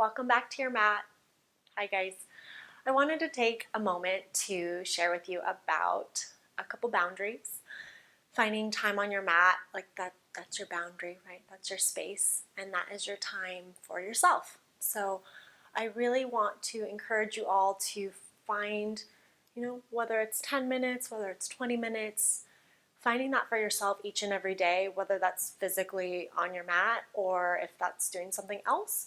Welcome back to your mat. Hi guys. I wanted to take a moment to share with you about a couple boundaries. Finding time on your mat, like that's your boundary, right? That's your space, and that is your time for yourself. So I really want to encourage you all to find, whether it's 10 minutes, whether it's 20 minutes, finding that for yourself each and every day, whether that's physically on your mat or if that's doing something else.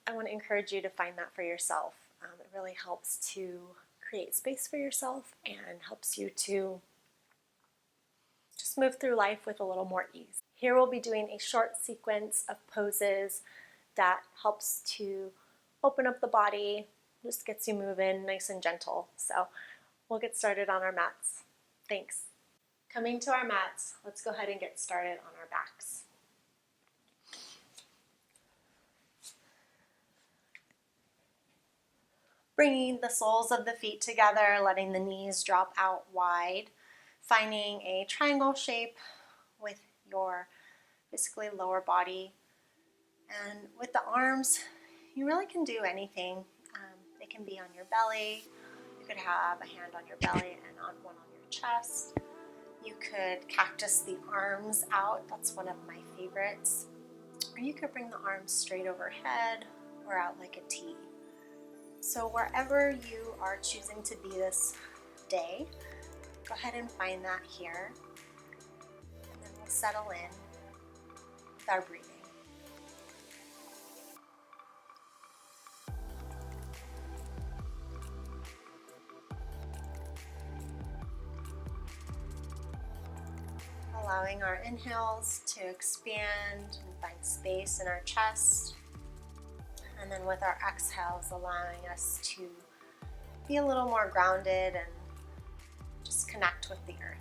I want to encourage you to find that for yourself. It really helps to create space for yourself and helps you to just move through life with a little more ease. Here we'll be doing a short sequence of poses that helps to open up the body, just gets you moving nice and gentle. So we'll get started on our mats. Thanks. Coming to our mats, let's go ahead and get started on our backs. Bringing the soles of the feet together, letting the knees drop out wide, finding a triangle shape with your basically lower body. And with the arms, you really can do anything. They can be on your belly. You could have a hand on your belly and one on your chest. You could cactus the arms out. That's one of my favorites. Or you could bring the arms straight overhead or out like a T. So wherever you are choosing to be this day, go ahead and find that here. And then we'll settle in with our breathing. Allowing our inhales to expand and find space in our chest. And then with our exhales, allowing us to be a little more grounded and just connect with the earth.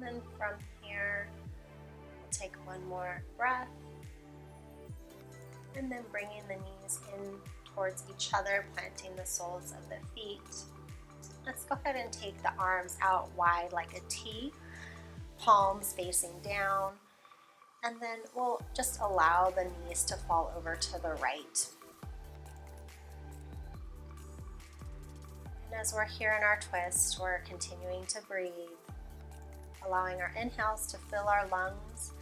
And then from here, we'll take one more breath. And then bringing the knees in towards each other, planting the soles of the feet. Let's go ahead and take the arms out wide like a T, palms facing down. And then we'll just allow the knees to fall over to the right. And as we're here in our twist, we're continuing to breathe. Allowing our inhales to fill our lungs,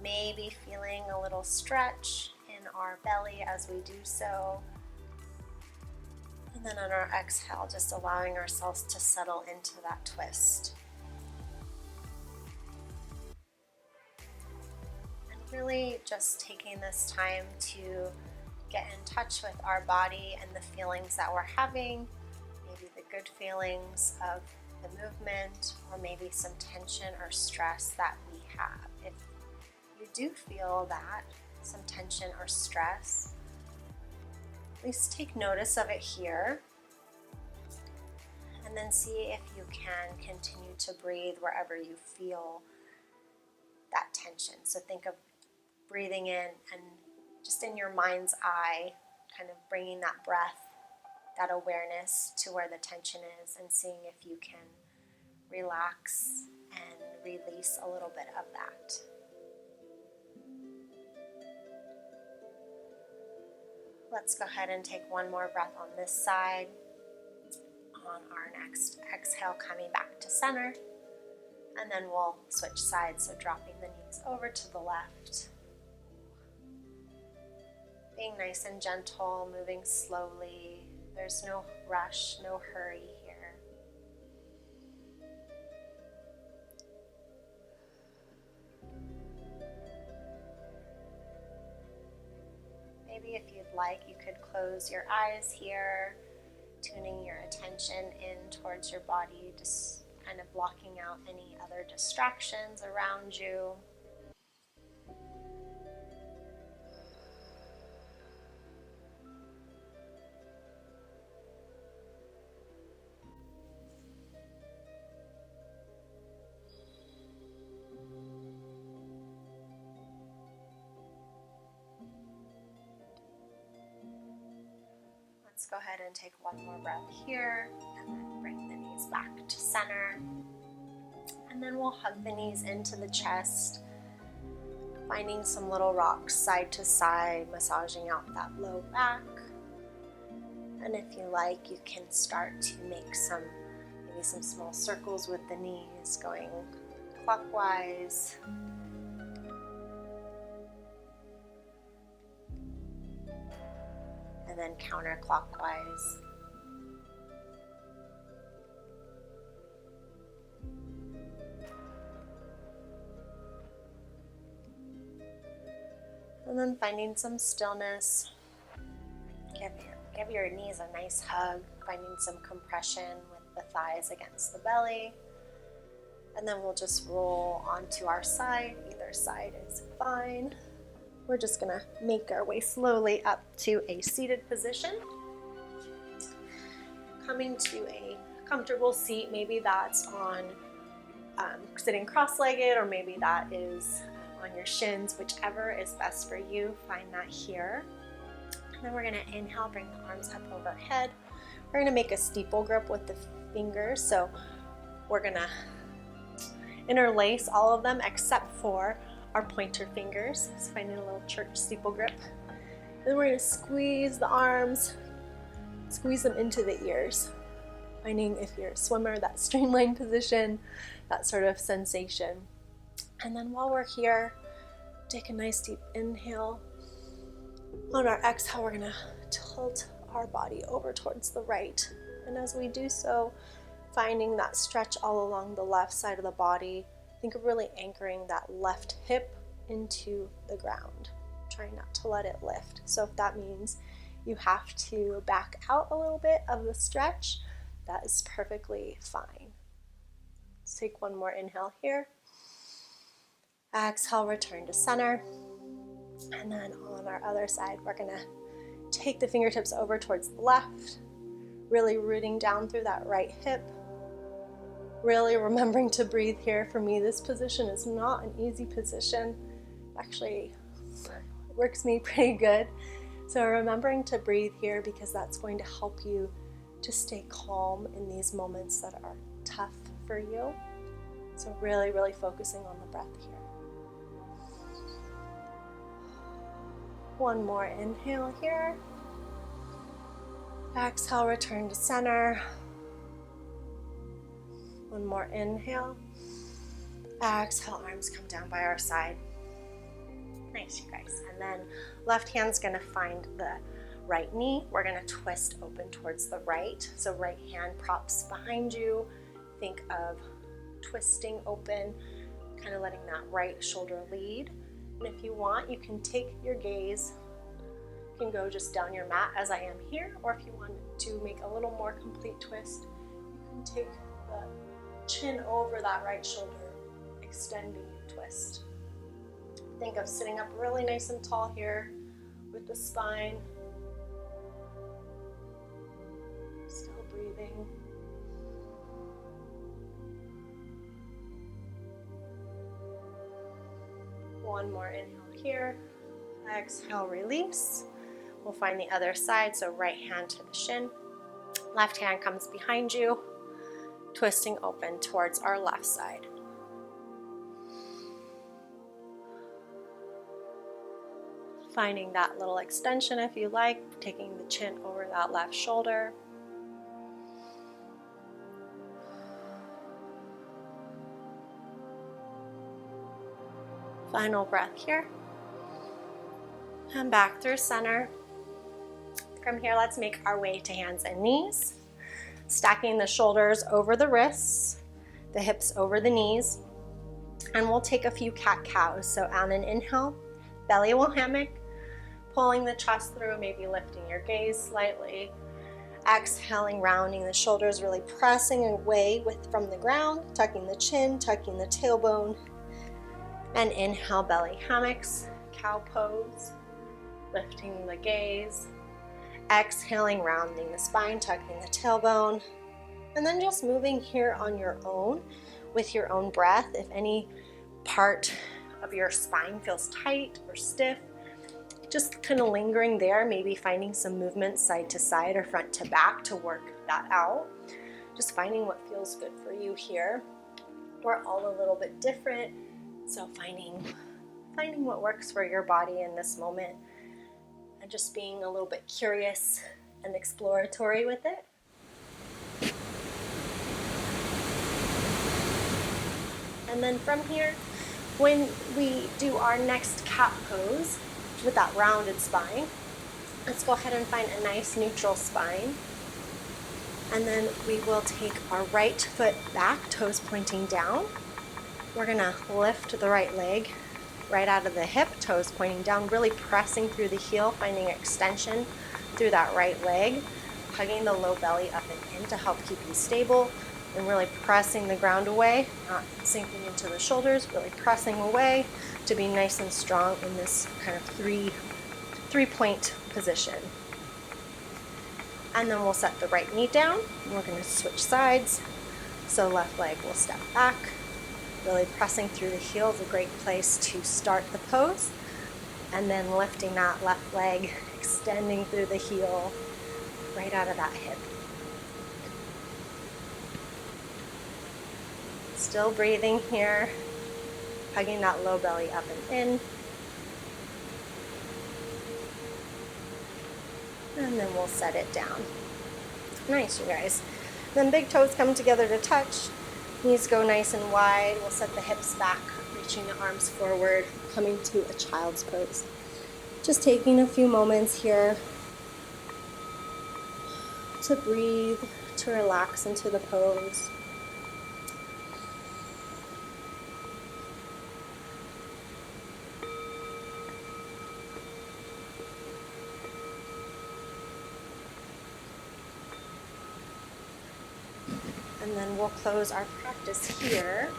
maybe feeling a little stretch in our belly as we do so. And then on our exhale, just allowing ourselves to settle into that twist. And really just taking this time to get in touch with our body and the feelings that we're having, maybe the good feelings of the movement, or maybe some tension or stress that we have. If you do feel that, some tension or stress, at least take notice of it here, and then see if you can continue to breathe wherever you feel that tension. So think of breathing in and just in your mind's eye, kind of bringing that breath, that awareness to where the tension is, and seeing if you can relax and release a little bit of that. Let's go ahead and take one more breath on this side. On our next exhale, coming back to center, and then we'll switch sides, so dropping the knees over to the left. Being nice and gentle, moving slowly. There's no rush, no hurry here. Maybe if you'd like, you could close your eyes here, tuning your attention in towards your body, just kind of blocking out any other distractions around you. go ahead and take one more breath here, and then bring the knees back to center. And then we'll hug the knees into the chest, finding some little rocks side to side, massaging out that low back. And if you like, you can start to make maybe some small circles with the knees, going clockwise. And then counterclockwise. And then finding some stillness. Give your knees a nice hug, finding some compression with the thighs against the belly. And then we'll just roll onto our side. Either side is fine. We're just gonna make our way slowly up to a seated position. Coming to a comfortable seat, maybe that's on sitting cross-legged, or maybe that is on your shins, whichever is best for you. Find that here. And then we're gonna inhale, bring the arms up overhead. We're gonna make a steeple grip with the fingers. So we're gonna interlace all of them except for our pointer fingers. So finding a little church steeple grip. Then we're gonna squeeze the arms, squeeze them into the ears. Finding, if you're a swimmer, that streamline position, that sort of sensation. And then while we're here, take a nice deep inhale. On our exhale, we're gonna tilt our body over towards the right. And as we do so, finding that stretch all along the left side of the body. Think of really anchoring that left hip into the ground. Trying not to let it lift. So if that means you have to back out a little bit of the stretch, that is perfectly fine. Let's take one more inhale here. Exhale, return to center. And then on our other side, we're gonna take the fingertips over towards the left, really rooting down through that right hip. Really remembering to breathe here. For me, this position is not an easy position. Actually, it works me pretty good. So remembering to breathe here, because that's going to help you to stay calm in these moments that are tough for you. So really, really focusing on the breath here. One more inhale here. Exhale, return to center. One more inhale. Exhale, arms come down by our side. Nice, you guys. And then left hand's gonna find the right knee. We're gonna twist open towards the right. So right hand props behind you. Think of twisting open, kind of letting that right shoulder lead. And if you want, you can take your gaze, you can go just down your mat as I am here, or if you want to make a little more complete twist, you can take the chin over that right shoulder, extending the twist. Think of sitting up really nice and tall here with the spine. Still breathing. One more inhale here. Exhale, release. We'll find the other side, so right hand to the shin. Left hand comes behind you, twisting open towards our left side. Finding that little extension if you like, taking the chin over that left shoulder. Final breath here. And back through center. From here, let's make our way to hands and knees. Stacking the shoulders over the wrists, the hips over the knees. And we'll take a few cat-cows. So on an inhale, belly will hammock, pulling the chest through, maybe lifting your gaze slightly. Exhaling, rounding the shoulders, really pressing away from the ground, tucking the chin, tucking the tailbone. And inhale, belly hammocks, cow pose, lifting the gaze. Exhaling, rounding the spine, tucking the tailbone. And then just moving here on your own with your own breath. If any part of your spine feels tight or stiff, just kind of lingering there, maybe finding some movement side to side or front to back to work that out. Just finding what feels good for you here. We're all a little bit different, so finding what works for your body in this moment and just being a little bit curious and exploratory with it. And then from here, when we do our next cat pose with that rounded spine, let's go ahead and find a nice neutral spine. And then we will take our right foot back, toes pointing down. We're gonna lift the right leg right out of the hip, toes pointing down, really pressing through the heel, finding extension through that right leg, hugging the low belly up and in to help keep you stable, and really pressing the ground away, not sinking into the shoulders, really pressing away to be nice and strong in this kind of three-point position. And then we'll set the right knee down, and we're going to switch sides. So left leg will step back, really pressing through the heel is a great place to start the pose, and then lifting that left leg, extending through the heel, right out of that hip. Still breathing here, hugging that low belly up and in. And then we'll set it down. Nice, you guys. Then big toes come together to touch. Knees go nice and wide. We'll set the hips back, reaching the arms forward, coming to a child's pose. Just taking a few moments here to breathe, to relax into the pose. And then we'll close our practice here.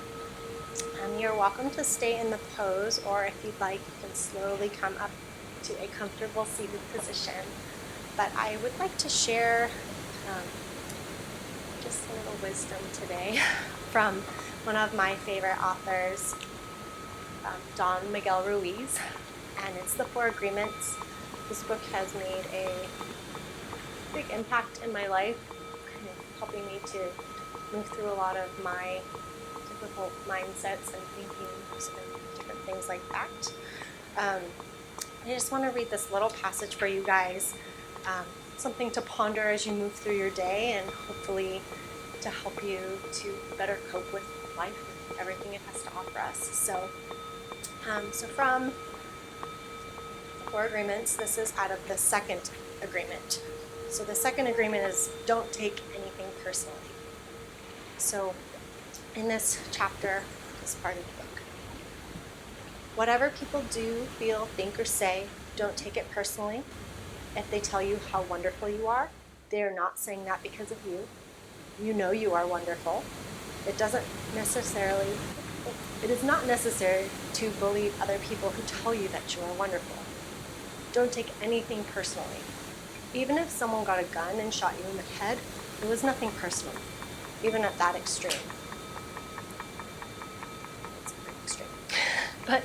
You're welcome to stay in the pose, or if you'd like, you can slowly come up to a comfortable seated position. But I would like to share just a little wisdom today from one of my favorite authors, Don Miguel Ruiz, and it's The 4 Agreements. This book has made a big impact in my life, kind of helping me to move through a lot of my difficult mindsets and thinkings and different things like that. I just want to read this little passage for you guys, something to ponder as you move through your day, and hopefully to help you to better cope with life and everything it has to offer us. So from the 4 Agreements, this is out of the second agreement. So the second agreement is don't take anything personally. So in this chapter, this part of the book, whatever people do, feel, think, or say, don't take it personally. If they tell you how wonderful you are, they are not saying that because of you. You know you are wonderful. It is not necessary to believe other people who tell you that you are wonderful. Don't take anything personally. Even if someone got a gun and shot you in the head, it was nothing personal, even at that extreme. It's pretty extreme. But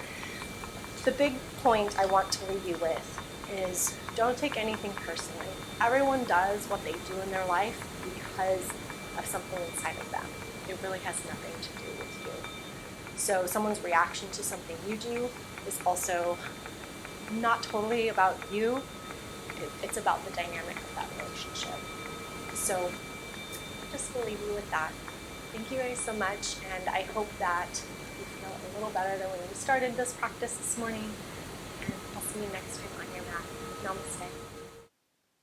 the big point I want to leave you with is don't take anything personally. Everyone does what they do in their life because of something inside of them. It really has nothing to do with you. So someone's reaction to something you do is also not totally about you. It's about the dynamic of that relationship. So just to leave you with that. Thank you guys so much, and I hope that you feel a little better than when you started this practice this morning. And I'll see you next time on your mat. Namaste.